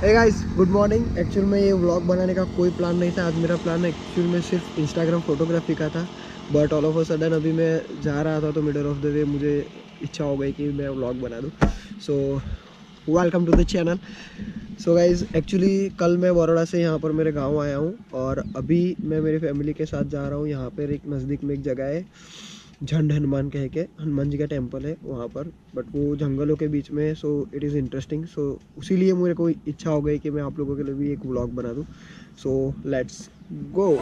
हे guys, good morning. Actual में ये vlog बनाने का कोई प्लान नहीं था। आज मेरा प्लान एक्चुअल में सिर्फ इंस्टाग्राम फोटोग्राफी का था, but all of a sudden अभी मैं जा रहा था तो मिडल ऑफ द वे मुझे इच्छा हो गई कि मैं व्लॉग बना दूँ। So welcome to the channel. So guys, actually कल मैं बड़ौदा से यहाँ पर मेरे गाँव आया हूँ और अभी मैं मेरी फैमिली के साथ जा रहा हूँ। यहाँ पर एक नज़दीक में एक जगह है, झंड हनुमान कह के, हनुमान जी का टेम्पल है वहाँ पर, बट वो जंगलों के बीच में है। So it is interesting. So उसी लिए मेरे को इच्छा हो गई कि मैं आप लोगों के लिए भी एक व्लॉग बना दूँ। So let's go.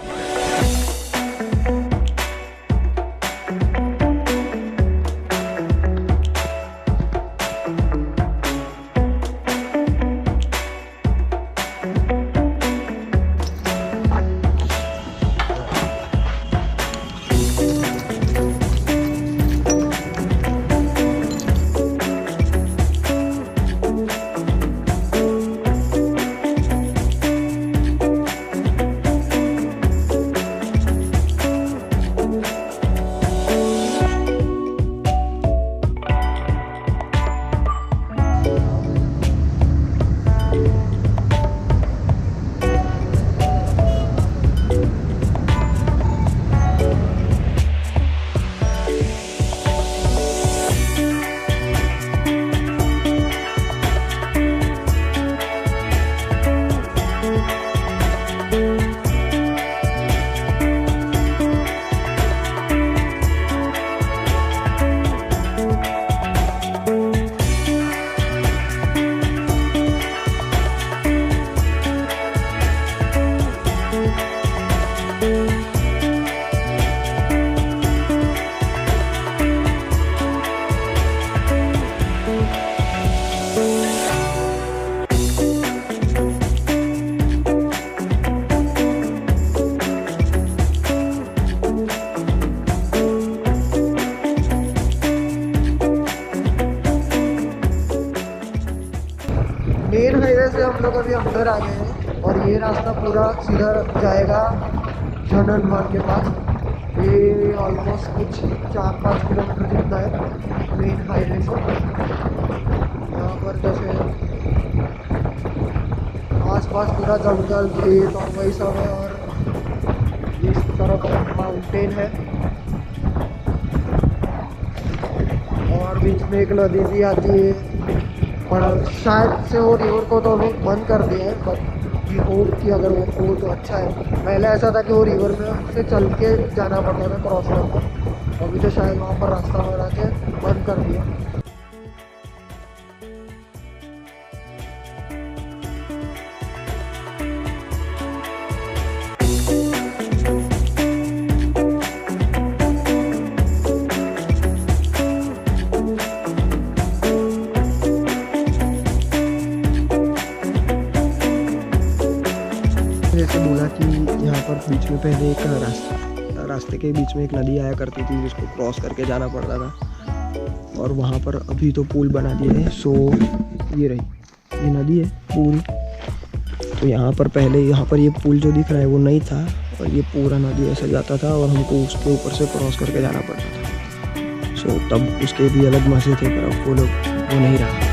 Main highway से हम लोग अभी अंदर आ गए हैं और ये रास्ता पूरा सीधा जाएगा झंड हनुमान के पास। ये ऑलमोस्ट कुछ 4-5 किलोमीटर जितना है मेन हाईवे से। यहाँ पर जैसे आसपास पूरा जंगल, खेत और वही सब है, और इस तरफ माउंटेन है और बीच में एक नदी भी आती है। और शायद से वो रिवर को तो लोग बंद कर दिए हैं, बट ये होप कि अगर वो हो तो अच्छा है। पहले ऐसा था कि वो रिवर में से चल के जाना पड़ता था क्रॉस करके, अभी तो शायद वहाँ पर रास्ता बना के बंद कर दिया। जैसे बोला कि यहाँ पर बीच में पहले एक रास्ते के बीच में एक नदी आया करती थी जिसको क्रॉस करके जाना पड़ता था, और वहाँ पर अभी तो पुल बना दिया है। सो ये रही, ये नदी है पुल। तो यहाँ पर पहले यहाँ पर ये पुल जो दिख रहा है वो नहीं था, और ये पूरा नदी ऐसा जाता था और हमको उसके ऊपर से क्रॉस करके जाना पड़ता था। सो तब उसके भी अलग मज़े थे, पर अब वो नहीं रहा।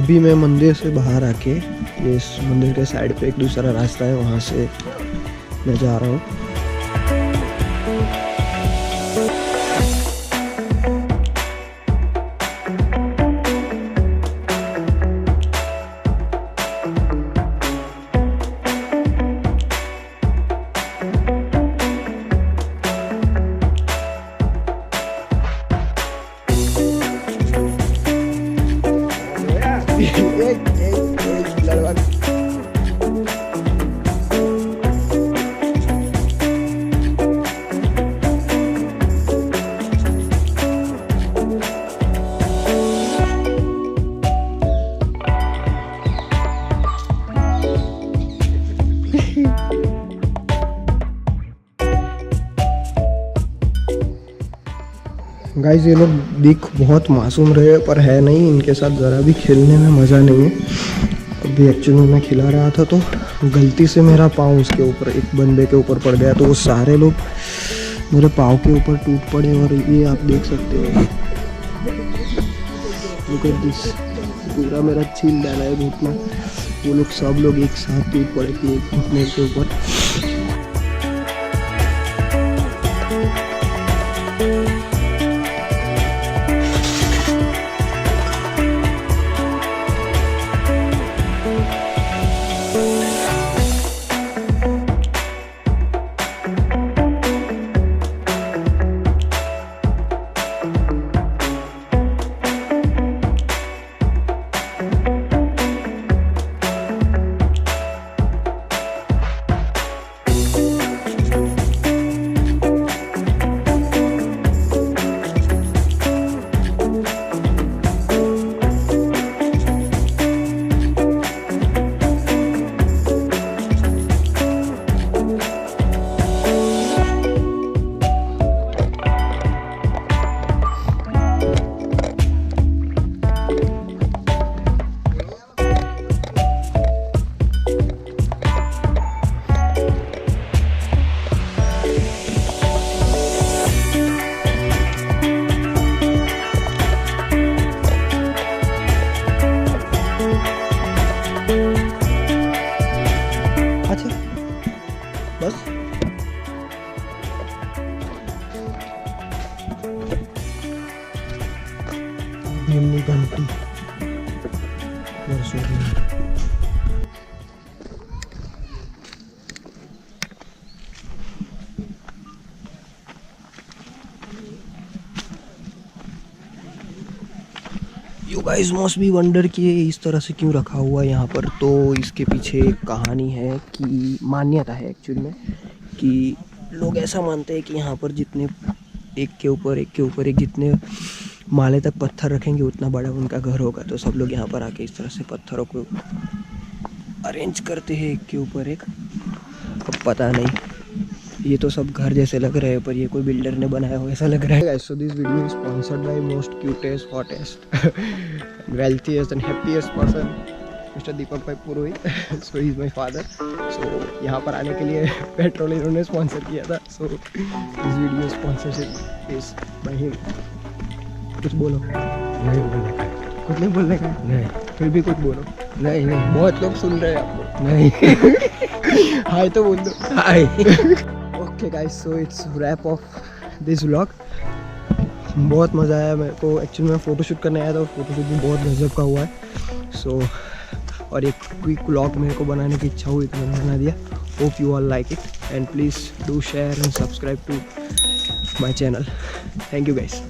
अभी मैं मंदिर से बाहर आके, ये इस मंदिर के साइड पे एक दूसरा रास्ता है, वहाँ से मैं जा रहा हूँ। गाइस ये लोग दिख बहुत मासूम रहे पर है नहीं, इनके साथ ज़रा भी खेलने में मज़ा नहीं है। अभी एक्चुअली मैं खिला रहा था तो गलती से मेरा पाँव उसके ऊपर, एक बंदे के ऊपर पड़ गया, तो वो सारे लोग मेरे पाँव के ऊपर टूट पड़े। और ये आप देख सकते हो, लुक एट दिस, पूरा मेरा छील डाला है घुटना। वो लोग सब लोग एक साथ टूट पड़े थे एक घुटने के ऊपर। बस घंटी you guys must be wonder कि ये इस तरह से क्यों रखा हुआ है यहाँ पर। तो इसके पीछे एक कहानी है कि मान्यता है एक्चुअली में कि लोग ऐसा मानते हैं कि यहाँ पर जितने एक के ऊपर एक जितने माले तक पत्थर रखेंगे उतना बड़ा उनका घर होगा। तो सब लोग यहाँ पर आके इस तरह से पत्थरों को अरेंज करते हैं एक के ऊपर एक। अब पता नहीं, ये तो सब घर जैसे लग रहे हैं पर ये कोई बिल्डर ने बनाया हो ऐसा लग रहा है। So this video is sponsored by most cutest hottest wealthiest and happiest person mister Deepak bhai Purohit. So he is my father. So यहाँ पर आने के लिए पेट्रोल इन्होंने स्पॉन्सर किया था। सो this video sponsorship is by him. कुछ बोलो। नहीं बोलने का, कुछ नहीं बोलने का, नहीं फिर भी कुछ बोलो। नहीं नहीं बहुत लोग सुन रहे हैं आपको। नहीं हाय तो बोल दो, hi. Okay guys, so it's wrap of this vlog. बहुत मज़ा आया मेरे को। एक्चुअली मैं फ़ोटोशूट करने आया था और फोटोशूट भी बहुत गजब का हुआ है। सो और एक क्विक व्लॉग मेरे को बनाने की इच्छा हुई तो मैंने बना दिया। Hope you all like it and please do share and subscribe to my channel. Thank you guys.